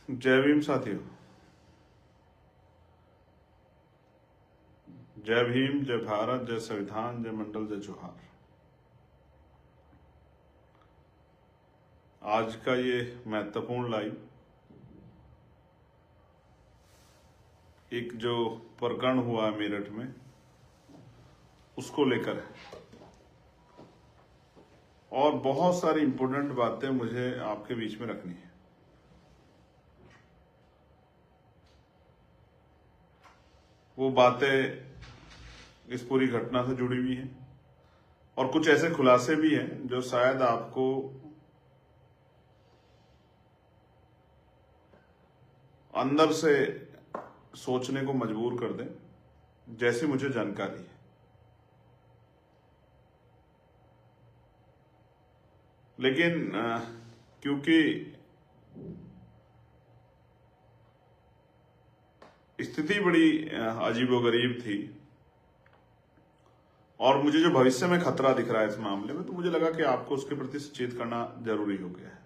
जय भीम साथियों। जय भीम, जय भारत, जय संविधान, जय मंडल, जय जोहार। आज का ये महत्वपूर्ण लाइव एक जो प्रकरण हुआ है मेरठ में उसको लेकर है और बहुत सारी इंपॉर्टेंट बातें मुझे आपके बीच में रखनी है। वो बातें इस पूरी घटना से जुड़ी हुई हैं और कुछ ऐसे खुलासे भी हैं जो शायद आपको अंदर से सोचने को मजबूर कर दें, जैसी मुझे जानकारी है। लेकिन क्योंकि स्थिति बड़ी अजीबोगरीब थी और मुझे जो भविष्य में खतरा दिख रहा है इस मामले में, तो मुझे लगा कि आपको उसके प्रति सचेत करना जरूरी हो गया है।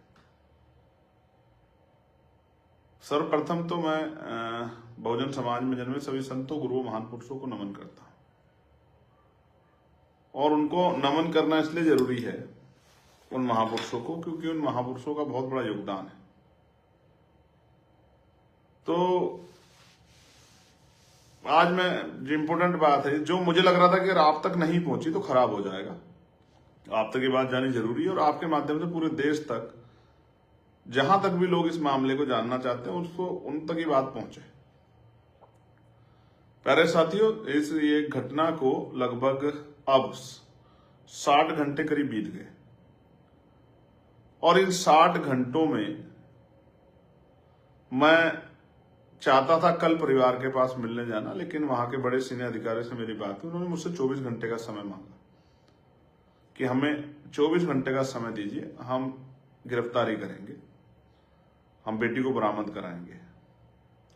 सर्वप्रथम तो मैं बहुजन समाज में जन्मे सभी संतों, गुरुओं, महान पुरुषों को नमन करता हूं और उनको नमन करना इसलिए जरूरी है उन महापुरुषों को क्योंकि उन महापुरुषों का बहुत बड़ा योगदान है। तो आज मैं जो इंपॉर्टेंट बात है, जो मुझे लग रहा था कि अगर आप तक नहीं पहुंची तो खराब हो जाएगा, आप तक ये बात जानी जरूरी है और आपके माध्यम से पूरे देश तक, जहां तक भी लोग इस मामले को जानना चाहते हैं उसको उन तक ये बात पहुंचे। प्यारे साथियों, इस ये घटना को लगभग अब 60 घंटे करीब बीत गए और इन 60 घंटों में मैं चाहता था कल परिवार के पास मिलने जाना, लेकिन वहां के बड़े सीनियर अधिकारी से मेरी बात हुई। उन्होंने मुझसे 24 घंटे का समय मांगा कि हमें 24 घंटे का समय दीजिए, हम गिरफ्तारी करेंगे, हम बेटी को बरामद कराएंगे।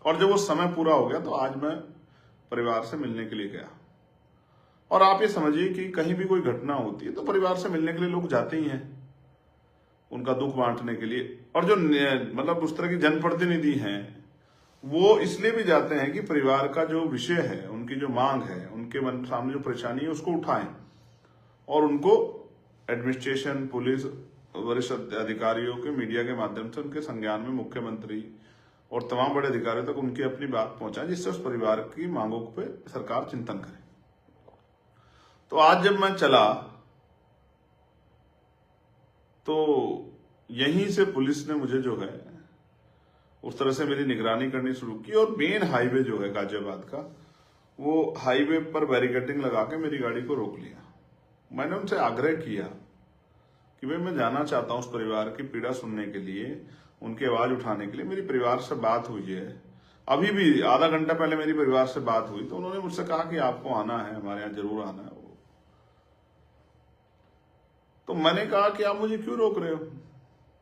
और जब वो समय पूरा हो गया तो आज मैं परिवार से मिलने के लिए गया। और आप ये समझिए कि कहीं भी कोई घटना होती है तो परिवार से मिलने के लिए लोग जाते ही हैं, उनका दुख बांटने के लिए। और जो मतलब उस तरह की जनप्रतिनिधि हैं वो इसलिए भी जाते हैं कि परिवार का जो विषय है, उनकी जो मांग है, उनके मन सामने जो परेशानी है उसको उठाएं और उनको एडमिनिस्ट्रेशन, पुलिस, वरिष्ठ अधिकारियों के, मीडिया के माध्यम से उनके संज्ञान में मुख्यमंत्री और तमाम बड़े अधिकारियों तक उनकी अपनी बात पहुंचाएं, जिससे उस परिवार की मांगों पे सरकार चिंतन करे। तो आज जब मैं चला तो यहीं से पुलिस ने मुझे जो है उस तरह से मेरी निगरानी करनी शुरू की और मेन हाईवे जो है गाजियाबाद का, वो हाईवे पर बैरिकेडिंग लगा के मेरी गाड़ी को रोक लिया। मैंने उनसे आग्रह किया कि भाई मैं जाना चाहता हूं उस परिवार की पीड़ा सुनने के लिए, उनकी आवाज उठाने के लिए। मेरी परिवार से बात हुई है, अभी भी आधा घंटा पहले मेरी परिवार से बात हुई, तो उन्होंने मुझसे कहा कि आपको आना है, हमारे यहाँ जरूर आना है। तो मैंने कहा कि आप मुझे क्यों रोक रहे हो?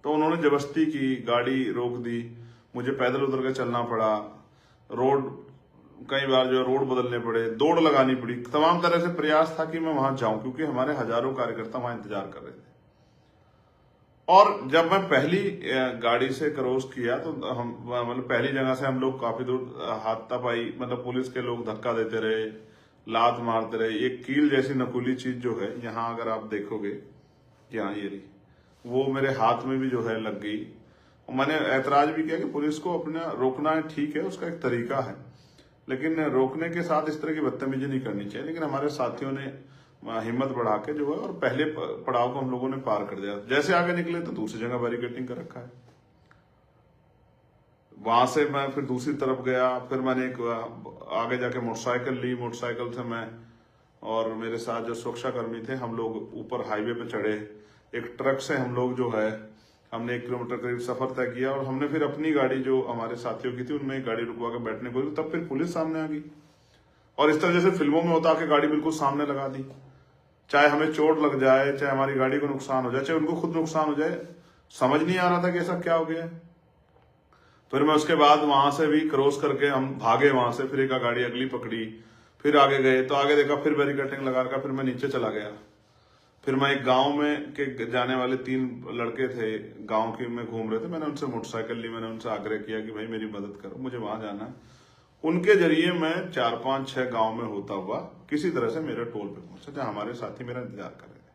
तो उन्होंने जबरदस्ती की, गाड़ी रोक दी, मुझे पैदल उतर के चलना पड़ा, रोड कई बार जो रोड बदलने पड़े, दौड़ लगानी पड़ी, तमाम तरह से प्रयास था कि मैं वहां जाऊं क्योंकि हमारे हजारों कार्यकर्ता वहां इंतजार कर रहे थे। और जब मैं पहली गाड़ी से क्रॉस किया तो हम मतलब पहली जगह से हम लोग काफी दूर हाथापाई, मतलब पुलिस के लोग धक्का देते रहे, लात मारते रहे। एक कील जैसी नकुली चीज जो है यहाँ अगर आप देखोगे, यहाँ ये रही, वो मेरे हाथ में भी जो है लग गई। मैंने ऐतराज भी किया कि पुलिस को अपना रोकना है, ठीक है, उसका एक तरीका है, लेकिन रोकने के साथ इस तरह की बदतमीजी नहीं करनी चाहिए। लेकिन हमारे साथियों ने हिम्मत बढ़ा के जो है और पहले पड़ाव को हम लोगों ने पार कर दिया। जैसे आगे निकले तो दूसरी जगह बैरिकेडिंग कर रखा है, वहां से मैं फिर दूसरी तरफ गया। फिर मैंने एक आगे जाके मोटरसाइकिल ली, मोटरसाइकिल से मैं और मेरे साथ जो सुरक्षाकर्मी थे हम लोग ऊपर हाईवे पे चढ़े। एक ट्रक से हम लोग जो है हमने 1 किलोमीटर करीब सफर तय किया और हमने फिर अपनी गाड़ी जो हमारे साथियों की थी उनमें एक गाड़ी रुकवा के बैठने को, तब फिर पुलिस सामने आ गई और इस तरह जैसे फिल्मों में होता कि गाड़ी बिल्कुल सामने लगा दी, चाहे हमें चोट लग जाए, चाहे हमारी गाड़ी को नुकसान हो जाए, चाहे उनको खुद नुकसान हो जाए। समझ नहीं आ रहा था कि ऐसा क्या हो गया। फिर मैं उसके बाद वहां से भी क्रॉस करके हम भागे वहां से, फिर एक गाड़ी अगली पकड़ी, फिर आगे गए तो आगे देखा फिर बैरिकेडिंग लगा रखा। फिर मैं नीचे चला गया फिर मैं एक गांव में के जाने वाले 3 लड़के थे, गांव के में घूम रहे थे, मैंने उनसे मोटरसाइकिल ली, मैंने उनसे आग्रह किया कि भाई मेरी मदद करो, मुझे वहां जाना है। उनके जरिए मैं 4, 5, 6 गांव में होता हुआ किसी तरह से मेरे टोल पे पहुंचा, जहां हमारे साथी मेरा इंतजार कर रहे थे।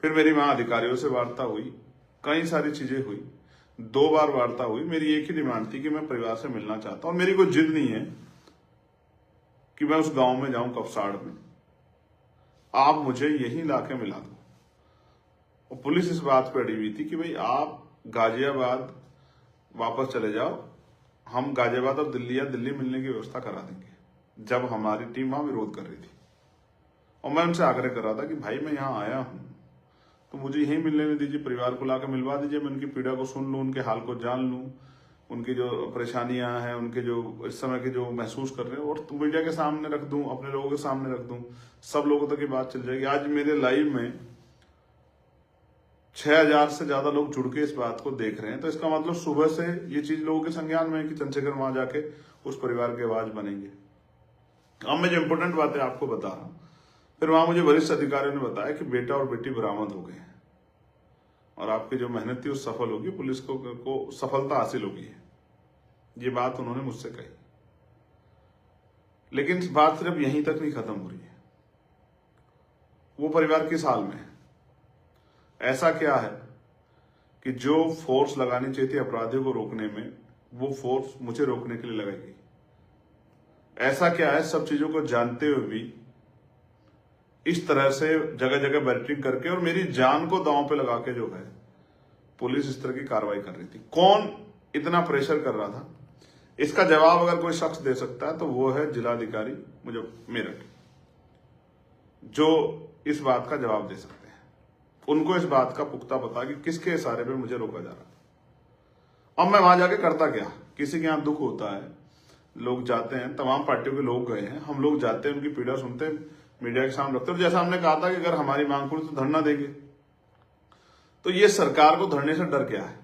फिर मेरी वहां अधिकारियों से वार्ता हुई, कई सारी चीजें हुई, 2 बार वार्ता हुई। मेरी एक ही डिमांड थी कि मैं परिवार से मिलना चाहता हूं, और मेरी कोई जिद नहीं है कि मैं उस गांव में जाऊं कपसाड़ में, आप मुझे यहीं लाके मिला दो। और पुलिस इस बात पे अड़ी हुई थी कि भाई आप गाजियाबाद वापस चले जाओ, हम गाजियाबाद और दिल्ली या दिल्ली मिलने की व्यवस्था करा देंगे, जब हमारी टीम वहां विरोध कर रही थी। और मैं उनसे आग्रह कर रहा था कि भाई मैं यहां आया हूं तो मुझे यहीं मिलने नहीं दीजिए, परिवार को लाकर मिलवा दीजिए, मैं उनकी पीड़ा को सुन लूं, उनके हाल को जान लूं, उनकी जो परेशानियां हैं, उनके जो इस समय के जो महसूस कर रहे हैं, और मीडिया के सामने रख दूं, अपने लोगों के सामने रख दूं, सब लोगों तक ये बात चल जाएगी। आज मेरे लाइव में 6000 से ज्यादा लोग जुड़ के इस बात को देख रहे हैं, तो इसका मतलब सुबह से ये चीज लोगों के संज्ञान में है कि चंद्रशेखर वहां जाके उस परिवार की आवाज बनेंगे। अब मैं जो इंपोर्टेंट बातें आपको बता रहा हूं, फिर वहां मुझे वरिष्ठ अधिकारियों ने बताया कि बेटा और बेटी बरामद हो गए हैं, और आपकी जो मेहनत थी वो सफल होगी, पुलिस को सफलता हासिल होगी है। ये बात उन्होंने मुझसे कही। लेकिन इस बात सिर्फ यहीं तक नहीं खत्म हो रही है, वो परिवार किस हाल में है। ऐसा क्या है कि जो फोर्स लगानी चाहिए थी अपराधियों को रोकने में, वो फोर्स मुझे रोकने के लिए लगाई गई। ऐसा क्या है, सब चीजों को जानते हुए भी इस तरह से जगह जगह बैरिकेडिंग करके और मेरी जान को दांव पे लगा के जो है पुलिस इस तरह की कार्रवाई कर रही थी। कौन इतना प्रेशर कर रहा था, इसका जवाब अगर कोई शख्स दे सकता है तो वो है जिलाधिकारी मुझे मेरठ, जो इस बात का जवाब दे सकते हैं। उनको इस बात का पुख्ता पता कि किसके इशारे पे मुझे रोका जा रहा था। अब मैं वहां जाके करता क्या, किसी के यहां दुख होता है, लोग जाते हैं, तमाम पार्टियों के लोग गए हैं, हम लोग जाते हैं, उनकी पीड़ा सुनते हैं, मीडिया के सामने रखते हैं। जैसा हमने कहा था कि अगर हमारी मांग पूरी तो धरना देंगे, तो ये सरकार को धरने से डर क्या है,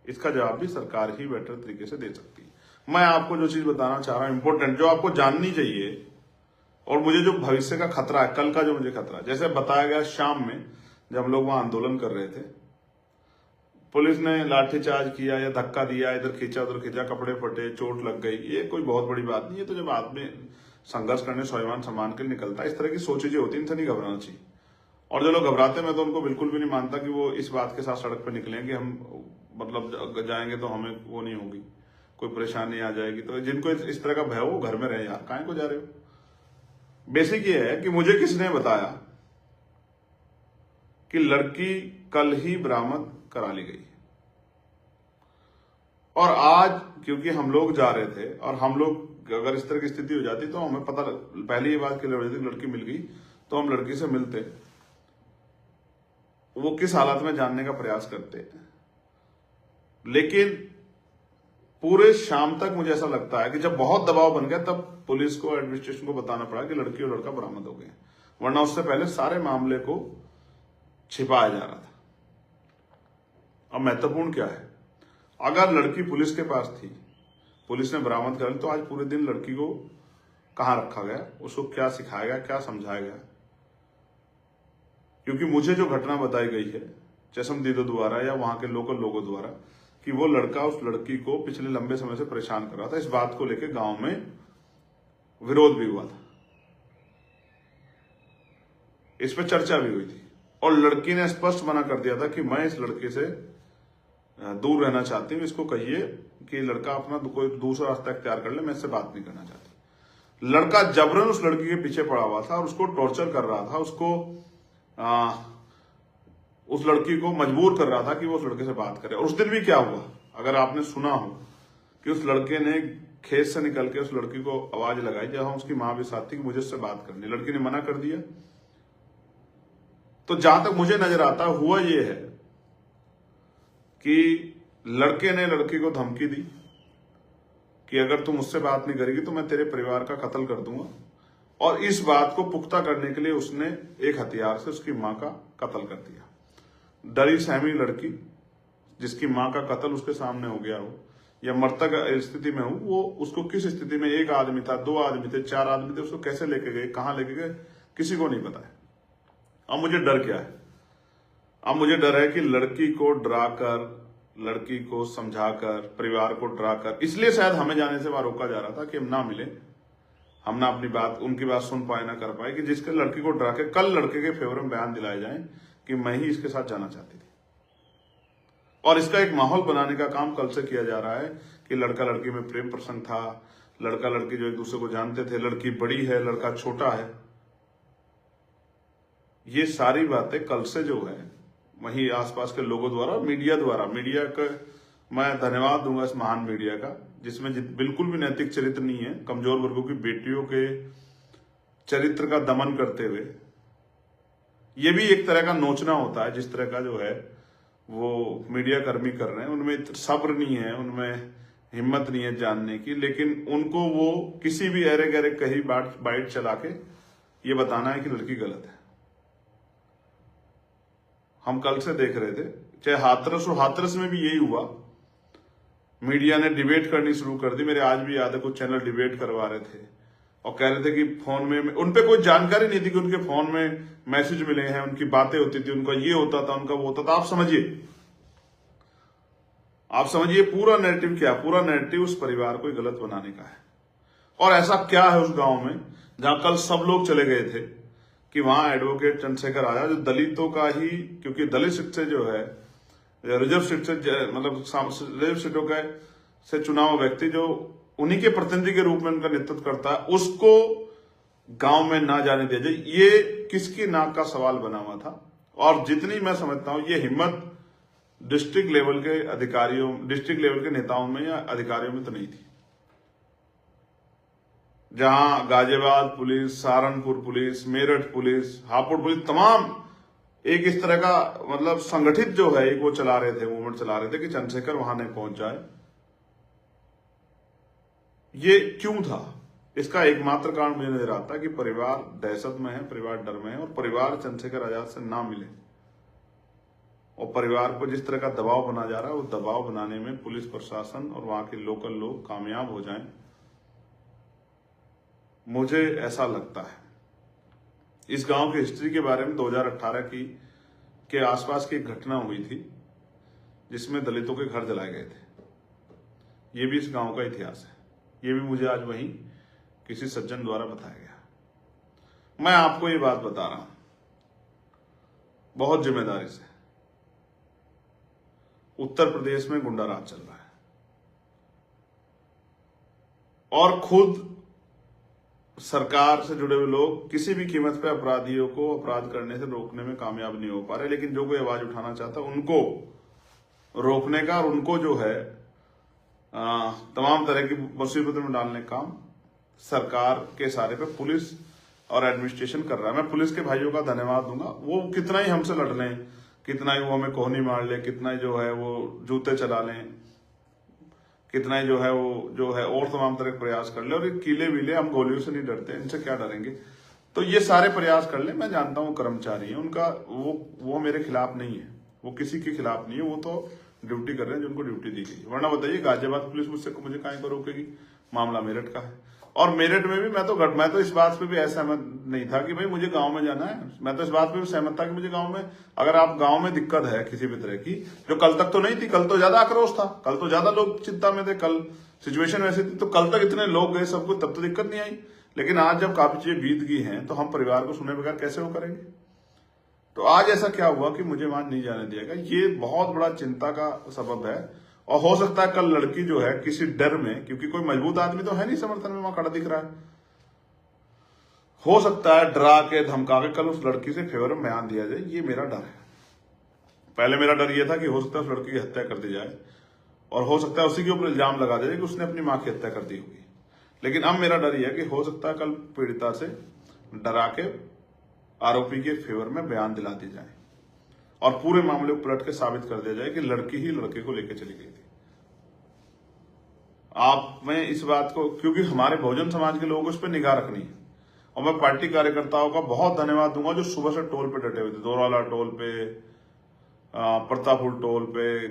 इसका जवाब भी सरकार ही बेटर तरीके से दे सकती है। मैं आपको जो चीज बताना चाह रहा हूं इंपॉर्टेंट, जो आपको जाननी चाहिए, और मुझे जो भविष्य का खतरा है, कल का जो मुझे खतरा है, जैसे बताया गया शाम में जब हम लोग वहां आंदोलन कर रहे थे, पुलिस ने लाठीचार्ज किया या धक्का दिया, इधर खींचा उधर खींचा, कपड़े फटे, चोट लग गई, ये कोई बहुत बड़ी बात नहीं है। तो जब आदमी संघर्ष करने स्वाभिमान सम्मान के लिए निकलता है, इस तरह की सोच चीजें होती है, इनसे नहीं घबराना चाहिए। और जो लोग घबराते हैं, मैं तो उनको बिल्कुल भी नहीं मानता कि वो इस बात के साथ सड़क पर निकलेंगे, हम मतलब जाएंगे तो हमें वो नहीं होगी, कोई परेशानी आ जाएगी। तो जिनको इस तरह का भय हो, घर में रहे यार, काहे को जा रहे हो। बेसिक ये है कि मुझे किसी ने बताया कि लड़की कल ही बरामद करा ली गई, और आज क्योंकि हम लोग जा रहे थे, और हम लोग अगर इस तरह की स्थिति हो जाती तो हमें पता पहले ये बात क्लियर हो जाती, लड़की मिल गई तो हम लड़की से मिलते, वो किस हालत में जानने का प्रयास करते। लेकिन पूरे शाम तक मुझे ऐसा लगता है कि जब बहुत दबाव बन गया, तब पुलिस को, एडमिनिस्ट्रेशन को बताना पड़ा कि लड़की और लड़का बरामद हो गए, वरना उससे पहले सारे मामले को छिपाया जा रहा था। अब महत्वपूर्ण क्या है, अगर लड़की पुलिस के पास थी, पुलिस ने बरामद कर ली, तो आज पूरे दिन लड़की को कहां रखा गया, उसको क्या सिखाया गया, क्या समझाया गया। क्योंकि मुझे जो घटना बताई गई है चशमदीदों द्वारा या वहां के लोकल लोगों द्वारा, कि वो लड़का उस लड़की को पिछले लंबे समय से परेशान कर रहा था, इस बात को लेकर गांव में विरोध भी हुआ था, इस पर चर्चा भी हुई थी, और लड़की ने स्पष्ट मना कर दिया था कि मैं इस लड़के से दूर रहना चाहती हूं, इसको कहिए कि लड़का अपना कोई दूसरा रास्ता इख्तियार कर ले, मैं इससे बात नहीं करना चाहती। लड़का जबरन उस लड़की के पीछे पड़ा हुआ था और उसको टॉर्चर कर रहा था, उसको उस लड़की को मजबूर कर रहा था कि वो उस लड़के से बात करे। और उस दिन भी क्या हुआ, अगर आपने सुना हो, कि उस लड़के ने खेत से निकल के उस लड़की को आवाज लगाई, जहां उसकी मां भी साथ थी, कि मुझे उससे बात करनी, लड़की ने मना कर दिया। तो जहां तक मुझे नजर आता हुआ ये है कि लड़के ने लड़की को धमकी दी कि अगर तुम मुझसे बात नहीं करेगी तो मैं तेरे परिवार का कत्ल कर दूंगा, और इस बात को पुख्ता करने के लिए उसने एक हथियार से उसकी मां का कत्ल कर दिया। डरी सहमी लड़की, जिसकी मां का कत्ल उसके सामने हो गया हो या मृतक स्थिति में हो, वो उसको किस स्थिति में, एक आदमी था, 2 आदमी थे, 4 आदमी थे, उसको कैसे लेके गए, कहां लेके गए, किसी को नहीं पता है। अब मुझे डर क्या है? अब मुझे डर है कि लड़की को डराकर, लड़की को समझाकर, परिवार को डराकर, इसलिए शायद हमें जाने से वहां रोका जा रहा था कि हम ना मिले, हम ना अपनी बात, उनकी बात सुन पाए, ना कर पाए, कि जिसके लड़की को डरा के कल लड़के के फेवर में बयान दिलाए जाए कि मैं ही इसके साथ जाना चाहती थी। और इसका एक माहौल बनाने का काम कल से किया जा रहा है कि लड़का लड़की में प्रेम प्रसंग था, लड़का लड़की जो एक दूसरे को जानते थे, लड़की बड़ी है, लड़का छोटा है। ये सारी बातें कल से जो है वहीं आसपास के लोगों द्वारा, मीडिया का मैं धन्यवाद दूंगा इस महान मीडिया का, जिसमें बिल्कुल भी नैतिक चरित्र नहीं है, कमजोर वर्गों की बेटियों के चरित्र का दमन करते हुए। ये भी एक तरह का नोचना होता है, जिस तरह का जो है वो मीडिया कर्मी कर रहे हैं, उनमें सब्र नहीं है, उनमें हिम्मत नहीं है जानने की, लेकिन उनको वो किसी भी अरे गहरे कहीं बाइट चला के ये बताना है कि लड़की गलत है। हम कल से देख रहे थे, चाहे हाथरस और हाथरस में भी यही हुआ, मीडिया ने डिबेट करनी शुरू कर दी। मेरे आज भी याद है कुछ चैनल डिबेट करवा रहे थे और कह रहे थे कि फोन में उनपे कोई जानकारी नहीं थी कि उनके फोन में मैसेज मिले हैं, उनकी बातें होती थी, उनका ये होता था, उनका वो होता था। आप समझिए पूरा नैरेटिव क्या, पूरा नैरेटिव उस परिवार को गलत बनाने का है। और ऐसा क्या है उस गांव में जहां कल सब लोग चले गए थे कि वहां एडवोकेट चंद्रशेखर आजाद, जो दलितों का ही, क्योंकि दलित सीट से जो है, रिजर्व सीट से, मतलब रिजर्व सीटों का से चुनाव व्यक्ति जो उन्हीं के प्रतिनिधि के रूप में उनका नेतृत्व करता है, उसको गांव में ना जाने दिया जाए, ये किसकी नाक का सवाल बना हुआ था। और जितनी मैं समझता हूं ये हिम्मत डिस्ट्रिक्ट लेवल के अधिकारियों, डिस्ट्रिक्ट लेवल के नेताओं में या अधिकारियों में तो नहीं थी। जहां Ghaziabad police, Saharanpur police, Meerut police, Hapur police, तमाम एक इस तरह का मतलब संगठित जो है एक वो चला रहे थे, मूवमेंट चला रहे थे कि चंद्रशेखर वहां नहीं पहुंच जाए। ये क्यों था? इसका एकमात्र कारण मुझे नजर आता है कि परिवार दहशत में है, परिवार डर में है, और परिवार चंद्रशेखर आजाद से ना मिले, और परिवार को जिस तरह का दबाव बना जा रहा है, वो दबाव बनाने में पुलिस प्रशासन और वहां के लोकल लोग कामयाब हो जाएं, मुझे ऐसा लगता है। इस गांव की हिस्ट्री के बारे में 2018 के आसपास की एक घटना हुई थी जिसमें दलितों के घर जलाए गए थे। ये भी इस गांव का इतिहास है। ये भी मुझे आज वहीं किसी सज्जन द्वारा बताया गया। मैं आपको ये बात बता रहा हूं बहुत जिम्मेदारी से। उत्तर प्रदेश में गुंडा राज चल रहा है और खुद सरकार से जुड़े हुए लोग किसी भी कीमत पे अपराधियों को अपराध करने से रोकने में कामयाब नहीं हो पा रहे। लेकिन जो कोई आवाज उठाना चाहता है उनको रोकने का और उनको जो है तमाम तरह की मुसीबतों में डालने का काम सरकार के सहारे पे पुलिस और एडमिनिस्ट्रेशन कर रहा है। मैं पुलिस के भाइयों का धन्यवाद दूंगा। वो कितना ही हमसे लड़ लें, कितना ही वो हमें कोहनी मार ले, कितना ही जो है वो जूते चला लें, कितना ही जो है और तमाम तरह के प्रयास कर ले, और ये कीले वीले, हम गोलियों से नहीं डरते, इनसे क्या डरेंगे, तो ये सारे प्रयास कर ले। मैं जानता हूँ कर्मचारी है उनका, वो मेरे खिलाफ नहीं है, वो किसी के खिलाफ नहीं है, वो तो ड्यूटी कर रहे हैं जो उनको ड्यूटी दी गई। वरना बताइए गाजियाबाद पुलिस मुझे काहे को रोकेगी? मामला मेरठ का है, और मेरठ में भी मैं तो इस बात पे भी असहमत नहीं था कि भाई मुझे गांव में जाना है। मैं तो इस बात पे भी सहमत था कि मुझे गांव में, अगर आप गांव में दिक्कत है किसी भी तरह की, जो कल तक तो नहीं थी, कल तो ज्यादा आक्रोश था, कल तो ज्यादा लोग चिंता में थे, कल सिचुएशन वैसी थी, तो कल तक इतने लोग गए सबको, तब तो दिक्कत नहीं आई। लेकिन आज जब काफी चीजें बीत गई हैं तो हम परिवार को सुने बगैर कैसे वो करेंगे? तो आज ऐसा क्या हुआ कि मुझे वहां नहीं जाने दिया गया? ये बहुत बड़ा चिंता का सबब है। और हो सकता है कल लड़की जो है किसी डर में, क्योंकि कोई मजबूत आदमी तो है नहीं समर्थन में वहां खड़ा दिख रहा है, हो सकता है डरा के धमका के कल उस लड़की से फेवर में बयान दिया जाए। ये मेरा डर है। पहले मेरा डर यह था कि हो सकता है उस लड़की की हत्या कर दी जाए, और हो सकता है उसी के ऊपर इल्जाम लगा दिया जाए कि उसने अपनी मां की हत्या कर दी होगी। लेकिन अब मेरा डर यह है कि हो सकता है कल पीड़िता से डरा के आरोपी के फेवर में बयान दिला दी जाए और पूरे मामले को पलट के साबित कर दिया जाए कि लड़की ही लड़के को लेकर चली गई थी। आप में इस बात को, क्योंकि हमारे बहुजन समाज के लोगों को इस पर निगाह रखनी है, और मैं पार्टी कार्यकर्ताओं का बहुत धन्यवाद दूंगा जो सुबह से टोल पे डटे हुए थे, दोराला टोल पे, प्रतापपुर टोल पे,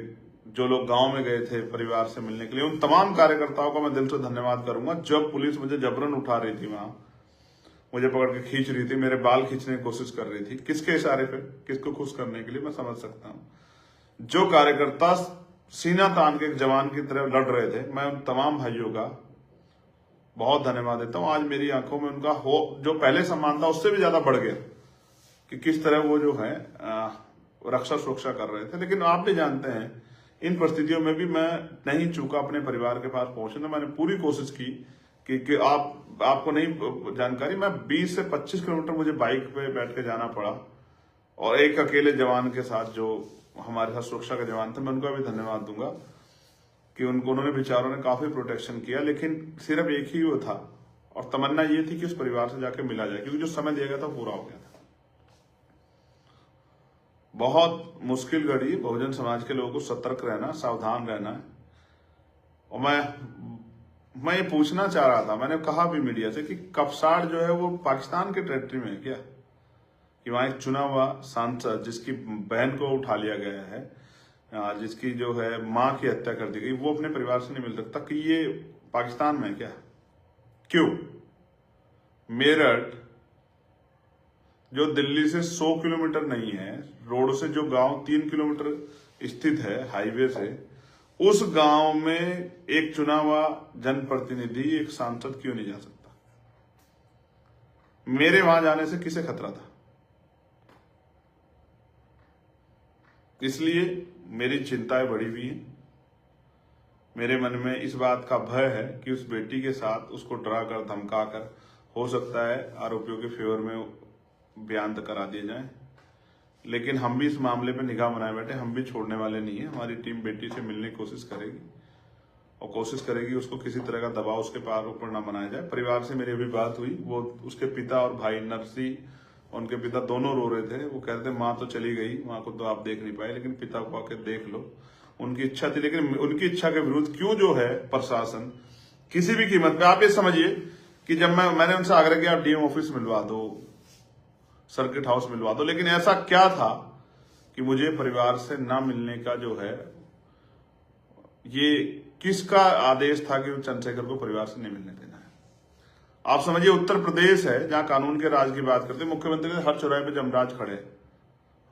जो लोग गांव में गए थे परिवार से मिलने के लिए, उन तमाम कार्यकर्ताओं का मैं दिल से धन्यवाद करूंगा। जब पुलिस मुझे जबरन उठा रही थी वहां, मुझे पकड़ के खींच रही थी, मेरे बाल खींचने की कोशिश कर रही थी। किसके इशारे पे, किसको खुश करने के लिए, मैं समझ सकता हूं। जो कार्यकर्ता सीना तान के एक जवान की तरह लड़ रहे थे, मैं उन तमाम भाइयों का बहुत धन्यवाद देता हूं। आज मेरी आंखों में उनका जो पहले सम्मान था उससे भी ज्यादा बढ़ गया कि किस तरह वो जो है रक्षा सुरक्षा कर रहे थे। लेकिन आप भी जानते हैं, इन परिस्थितियों में भी मैं नहीं चूका अपने परिवार के पास पहुंचने। मैंने पूरी कोशिश की कि आपको नहीं जानकारी, मैं 20 से 25 किलोमीटर मुझे बाइक पे बैठ के जाना पड़ा, और एक अकेले जवान के साथ जो हमारे साथ सुरक्षा के जवान थे, मैं उनका भी धन्यवाद दूंगा कि उन्होंने बेचारों ने काफी प्रोटेक्शन किया। लेकिन सिर्फ एक ही वो था, और तमन्ना ये थी कि उस परिवार से जाके मिला जाए, क्योंकि जो समय दिया गया था पूरा हो गया था। बहुत मुश्किल घड़ी, बहुजन समाज के लोगों को सतर्क रहना, सावधान रहना है। और मैं ये पूछना चाह रहा था, मैंने कहा भी मीडिया से कि कपसाड़ जो है वो पाकिस्तान के टेरिटरी में है क्या? कि वहां एक चुना हुआ सांसद जिसकी बहन को उठा लिया गया है, जिसकी जो है मां की हत्या कर दी गई, वो अपने परिवार से नहीं मिल सकता, कि ये पाकिस्तान में है क्या? क्यों? मेरठ जो दिल्ली से 100 किलोमीटर नहीं है, रोड से जो गांव 3 किलोमीटर स्थित है हाईवे से, उस गांव में एक चुना हुआ जनप्रतिनिधि, एक सांसद क्यों नहीं जा सकता? मेरे वहां जाने से किसे खतरा था? इसलिए मेरी चिंताएं बढ़ी हुई हैं। मेरे मन में इस बात का भय है कि उस बेटी के साथ उसको डरा कर, धमका कर, हो सकता है आरोपियों के फेवर में बयान तक करा दिए जाए। लेकिन हम भी इस मामले पे निगाह बनाए बैठे, हम भी छोड़ने वाले नहीं है। हमारी टीम बेटी से मिलने की कोशिश करेगी, और कोशिश करेगी उसको किसी तरह का दबाव उसके पार ऊपर ना बनाया जाए। परिवार से मेरी अभी बात हुई, वो उसके पिता और भाई नरसी, उनके पिता दोनों रो रहे थे। वो कहते माँ तो चली गई, माँ को तो आप देख नहीं पाए, लेकिन पिता को आके देख लो। उनकी इच्छा थी, लेकिन उनकी इच्छा के विरुद्ध क्यों जो है प्रशासन किसी भी कीमत पे, आप ये समझिए कि जब मैंने उनसे आग्रह किया, डीएम ऑफिस मिलवा दो, सर्किट हाउस मिलवा दो, लेकिन ऐसा क्या था कि मुझे परिवार से ना मिलने का जो है, ये किसका आदेश था कि चंद्रशेखर को परिवार से नहीं मिलने देना है? आप समझिए, उत्तर प्रदेश है जहां कानून के राज की बात करते हैं, मुख्यमंत्री हर चौराहे पे यमराज खड़े,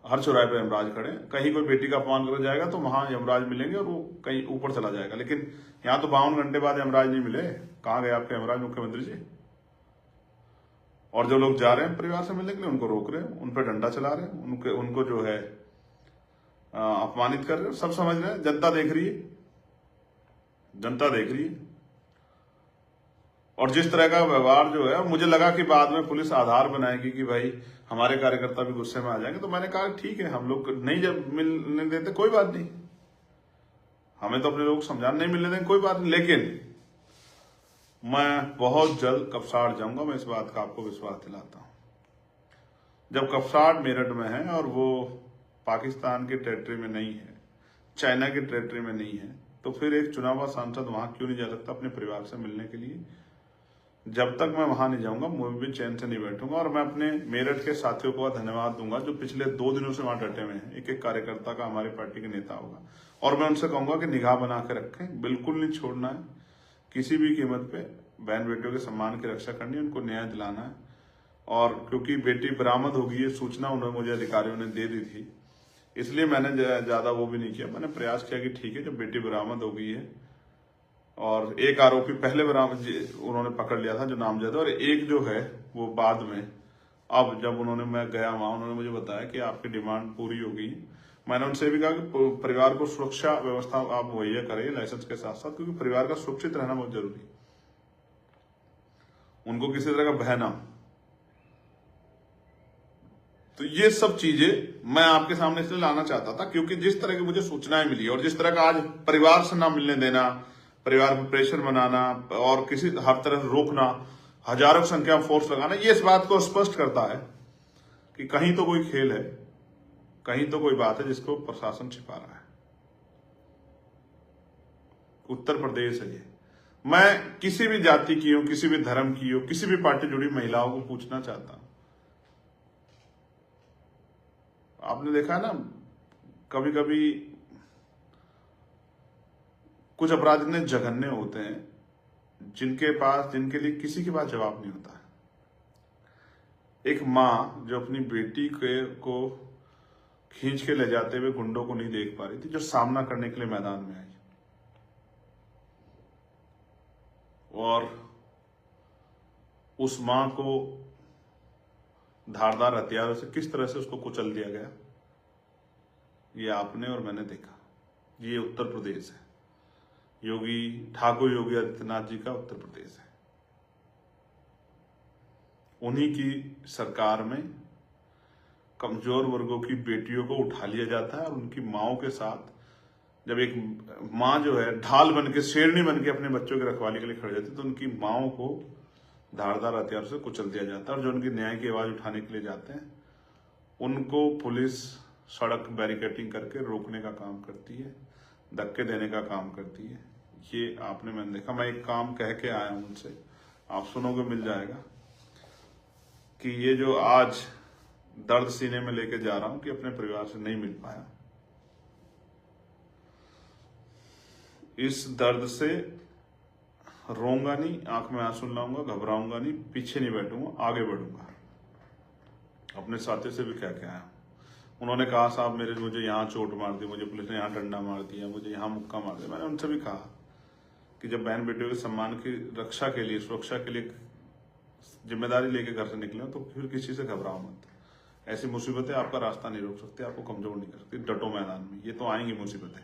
हर चौराहे पे यमराज खड़े। कहीं कोई बेटी का अपमान कर जाएगा तो वहां यमराज मिलेंगे और वो कहीं ऊपर चला जाएगा। लेकिन यहां तो 52 घंटे बाद यमराज नहीं मिले। कहां गए आपके यमराज, मुख्यमंत्री जी? और जो लोग जा रहे हैं परिवार से मिलने के लिए, उनको रोक रहे हैं, उन पर डंडा चला रहे हैं, उनको जो है अपमानित कर रहे हैं। सब समझ रहे हैं, जनता देख रही है, जनता देख रही है। और जिस तरह का व्यवहार जो है, मुझे लगा कि बाद में पुलिस आधार बनाएगी कि भाई हमारे कार्यकर्ता भी गुस्से में आ जाएंगे, तो मैंने कहा ठीक है, हम लोग नहीं जब मिलने देते कोई बात नहीं, हमें तो अपने लोग समझाने नहीं मिलने देंगे, कोई बात नहीं। लेकिन मैं बहुत जल्द कपसाड़ जाऊंगा, मैं इस बात का आपको विश्वास दिलाता हूं। जब कपसाड़ मेरठ में है और वो पाकिस्तान के टेरिटरी में नहीं है, चाइना के टेरिटरी में नहीं है, तो फिर एक चुना हुआ सांसद वहां क्यों नहीं जा सकता अपने परिवार से मिलने के लिए? जब तक मैं वहां नहीं जाऊंगा, मैं भी चैन से नहीं बैठूंगा। और मैं अपने मेरठ के साथियों को धन्यवाद दूंगा जो पिछले 2 दिनों से वहां डटे हुए हैं। एक एक कार्यकर्ता का हमारी पार्टी के नेता होगा, और मैं उनसे कहूंगा कि निगाह बना के रखें, बिल्कुल नहीं छोड़ना है, किसी भी कीमत पे बहन बेटियों के सम्मान की रक्षा करनी है, उनको न्याय दिलाना है। और क्योंकि बेटी बरामद होगी, ये सूचना उन्होंने मुझे अधिकारियों ने दे दी थी, इसलिए मैंने ज्यादा वो भी नहीं किया। मैंने प्रयास किया कि ठीक है, जब बेटी बरामद हो गई है, और एक आरोपी पहले बरामद उन्होंने पकड़ लिया था जो नामजद, और एक जो है वो बाद में, अब जब मैं गया वहां, उन्होंने मुझे बताया कि आपकी डिमांड पूरी हो गई। मैंने उनसे भी कहा कि परिवार को सुरक्षा व्यवस्था आप मुहैया करें लाइसेंस के साथ साथ, क्योंकि परिवार का सुरक्षित रहना बहुत जरूरी है, उनको किसी तरह का भय ना। तो ये सब चीजें मैं आपके सामने इसलिए लाना चाहता था क्योंकि जिस तरह की मुझे सूचनाएं मिली, और जिस तरह का आज परिवार से ना मिलने देना, परिवार पर प्रेशर बनाना, और किसी हर तरह से रोकना, हजारों की संख्या में फोर्स लगाना, ये इस बात को स्पष्ट करता है कि कहीं तो कोई खेल है, कहीं तो कोई बात है जिसको प्रशासन छिपा रहा है। उत्तर प्रदेश है ये। मैं किसी भी जाति की हो, किसी भी धर्म की हो, किसी भी पार्टी जुड़ी महिलाओं को पूछना चाहता हूं, आपने देखा ना, कभी कभी कुछ अपराध इतने जघन्य होते हैं जिनके लिए किसी के पास जवाब नहीं होता है। एक माँ जो अपनी बेटी को खींच के ले जाते हुए गुंडों को नहीं देख पा रही थी, जो सामना करने के लिए मैदान में आई और उस माँ को धारदार हथियारों से किस तरह से उसको कुचल दिया गया, ये आपने और मैंने देखा। ये उत्तर प्रदेश है, ठाकुर योगी आदित्यनाथ जी का उत्तर प्रदेश है। उन्हीं की सरकार में कमजोर वर्गों की बेटियों को उठा लिया जाता है और उनकी माओं के साथ, जब एक माँ जो है ढाल बन के, शेरनी बन के अपने बच्चों की रखवाली के लिए खड़ी जाती है, तो उनकी माओं को धारदार हथियार से कुचल दिया जाता है और जो उनकी न्याय की आवाज उठाने के लिए जाते हैं उनको पुलिस सड़क बैरिकेडिंग करके रोकने का काम करती है, धक्के देने का काम करती है। ये आपने मैंने देखा। मैं एक काम कह के आया हूं उनसे, आप सुनोगे मिल जाएगा, कि ये जो आज दर्द सीने में लेके जा रहा हूं कि अपने परिवार से नहीं मिल पाया, इस दर्द से रोऊंगा नहीं, आंख में आंसू लाऊंगा, घबराऊंगा नहीं, पीछे नहीं बैठूंगा, आगे बढ़ूंगा। अपने साथियों से भी कह के आया। उन्होंने कहा साहब मुझे यहाँ चोट मार दी, मुझे पुलिस ने यहाँ डंडा मार दिया, मुझे यहाँ मुक्का मार दिया। मैंने उनसे भी कहा कि जब बहन बेटियों के सम्मान की रक्षा के लिए, सुरक्षा के लिए जिम्मेदारी लेके घर से निकले तो फिर किसी से घबराओ मत। ऐसी मुसीबतें आपका रास्ता नहीं रोक सकती, आपको कमजोर नहीं कर सकती। डटो मैदान में, ये तो आएंगी मुसीबतें।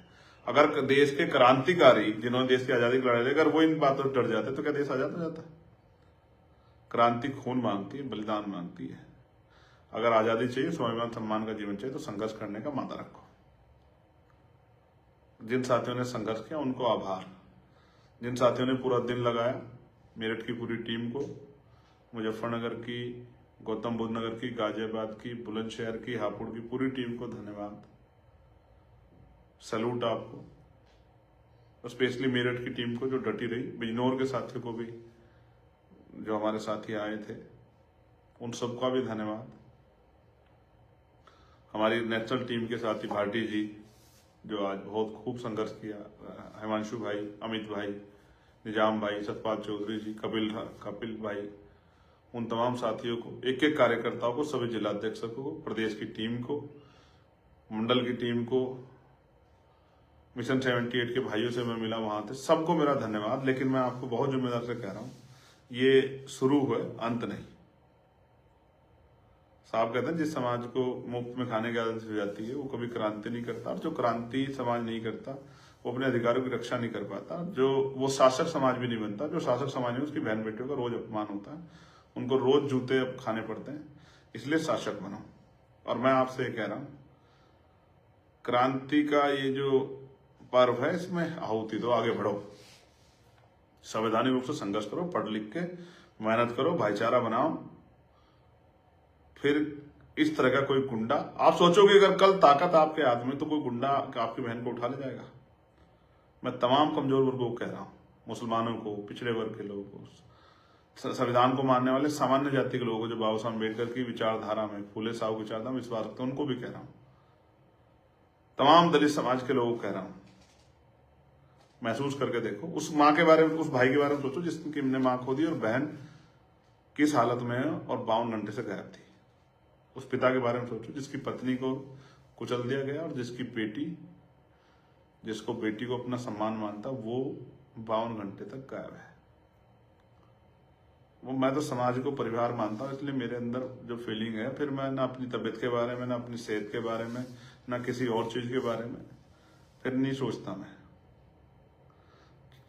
अगर देश के क्रांतिकारी जिन्होंने देश की आजादी की लड़ाई, अगर वो इन बातों से डर जाते तो क्या देश आजाद हो जाता? क्रांति खून मांगती है, बलिदान मांगती है। अगर आजादी चाहिए, स्वाभिमान सम्मान का जीवन चाहिए, तो संघर्ष करने का मादा रखो। जिन साथियों ने संघर्ष किया उनको आभार। जिन साथियों ने पूरा दिन लगाया, मेरठ की पूरी टीम को, मुजफ्फरनगर की, गौतम बुद्ध नगर की, गाजियाबाद की, बुलंदशहर की, हापुड़ की पूरी टीम को धन्यवाद, सैल्यूट आपको। और स्पेशली मेरठ की टीम को जो डटी रही, बिजनौर के साथियों को भी जो हमारे साथी आए थे, उन सबका भी धन्यवाद। हमारी नेशनल टीम के साथी भाटी जी जो आज बहुत खूब संघर्ष किया, हिमांशु भाई, अमित भाई, निजाम भाई, सतपाल चौधरी जी, कपिल भाई, उन तमाम साथियों को, एक एक कार्यकर्ताओं को, सभी जिलाध्यक्षों को, प्रदेश की टीम को, मंडल की टीम को, मिशन 78 के भाइयों से मैं मिला वहां थे, सबको मेरा धन्यवाद। लेकिन मैं आपको बहुत जिम्मेदार से कह रहा हूं, ये शुरू हुआ, अंत नहीं। साहब कहते हैं जिस समाज को मुफ्त में खाने की आदत हो जाती है वो कभी क्रांति नहीं करता, और जो क्रांति समाज नहीं करता वो अपने अधिकारों की रक्षा नहीं कर पाता, जो वो शासक समाज भी नहीं बनता। जो शासक समाज है उसकी बहन बेटियों का रोज अपमान होता है, उनको रोज जूते खाने पड़ते हैं। इसलिए शासक बनो। और मैं आपसे ये कह रहा हूं, क्रांति का ये जो पर्व है इसमें आहुति दो, आगे बढ़ो, संवैधानिक रूप से संघर्ष करो, पढ़ लिख के मेहनत करो, भाईचारा बनाओ। फिर इस तरह का कोई गुंडा, आप सोचोगे अगर कल ताकत आपके हाथ में तो कोई गुंडा आपकी बहन को उठा ले जाएगा। मैं तमाम कमजोर वर्गों को कह रहा हूं, मुसलमानों को, पिछड़े वर्ग के लोगों को, संविधान को मानने वाले सामान्य जाति के लोगों को, जो बाबा साहब अम्बेडकर की विचारधारा में, फूले साहब की विचारधारा में विश्वास रखते हैं, उनको भी कह रहा हूं, तमाम दलित समाज के लोगों को कह रहा हूं, महसूस करके देखो। उस माँ के बारे में, उस भाई के बारे में सोचो जिसकी ने माँ खो दी और बहन किस हालत में है और 52 घंटे से गायब थी। उस पिता के बारे में सोचो जिसकी पत्नी को कुचल दिया गया और जिसको बेटी को अपना सम्मान मानता, वो 52 घंटे तक गायब है। वो, मैं तो समाज को परिवार मानता हूँ, इसलिए मेरे अंदर जो फीलिंग है, फिर मैं ना अपनी तबीयत के बारे में, ना अपनी सेहत के बारे में, ना किसी और चीज के बारे में फिर नहीं सोचता। मैं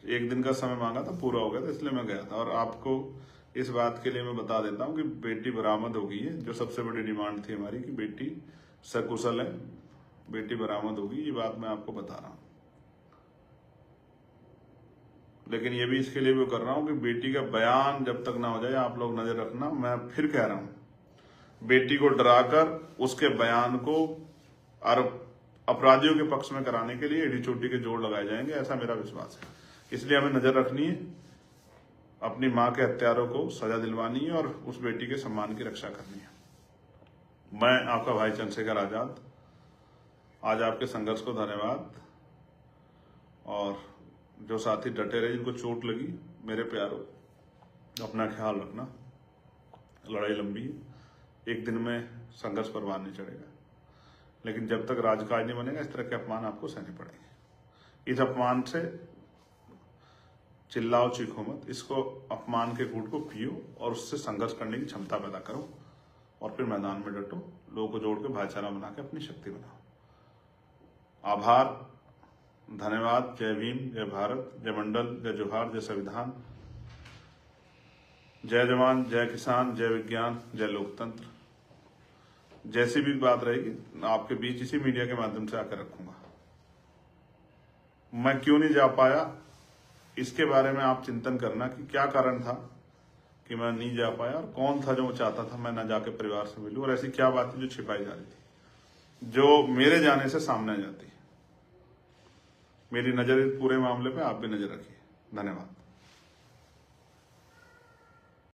एक दिन का समय मांगा था, पूरा हो गया था, इसलिए मैं गया था। और आपको इस बात के लिए मैं बता देता हूं कि बेटी बरामद हो गई है। जो सबसे बड़ी डिमांड थी हमारी कि बेटी सकुशल है, बेटी बरामद होगी, ये बात मैं आपको बता रहा हूं। लेकिन ये भी इसके लिए भी कर रहा हूं कि बेटी का बयान जब तक ना हो जाए, आप लोग नजर रखना। मैं फिर कह रहा हूं, बेटी को डराकर उसके बयान को अपराधियों के पक्ष में कराने के लिए एडी चोटी के जोड़ लगाए जाएंगे, ऐसा मेरा विश्वास है। इसलिए हमें नजर रखनी है, अपनी मां के हत्यारों को सजा दिलवानी है और उस बेटी के सम्मान की रक्षा करनी है। मैं आपका भाई चंद्रशेखर आजाद, आज आपके संघर्ष को धन्यवाद। और जो साथी डटे रहे, जिनको चोट लगी, मेरे प्यारों, अपना ख्याल रखना। लड़ाई लंबी है, एक दिन में संघर्ष परवान नहीं चढ़ेगा, लेकिन जब तक राजकाज नहीं बनेगा इस तरह के अपमान आपको सहने पड़ेंगे। इस अपमान से चिल्लाओ चीखो मत, इसको अपमान के घूंट को पियो और उससे संघर्ष करने की क्षमता पैदा करो और फिर मैदान में डटो, लोगों को जोड़ के भाईचारा बना के अपनी शक्ति बनाओ। आभार, धन्यवाद। जय भीम, जय भारत, जय मंडल, जय जोहार, जय संविधान, जय जवान, जय किसान, जय विज्ञान, जय लोकतंत्र। जैसी भी बात रहेगी आपके बीच इसी मीडिया के माध्यम से आकर रखूंगा। मैं क्यों नहीं जा पाया इसके बारे में आप चिंतन करना कि क्या कारण था कि मैं नहीं जा पाया और कौन था जो वो चाहता था मैं ना जाके परिवार से मिलूं, और ऐसी क्या बात थी जो छिपाई जा रही थी जो मेरे जाने से सामने आ जाती है। मेरी नजर इस पूरे मामले पे आप भी नजर रखिए। धन्यवाद।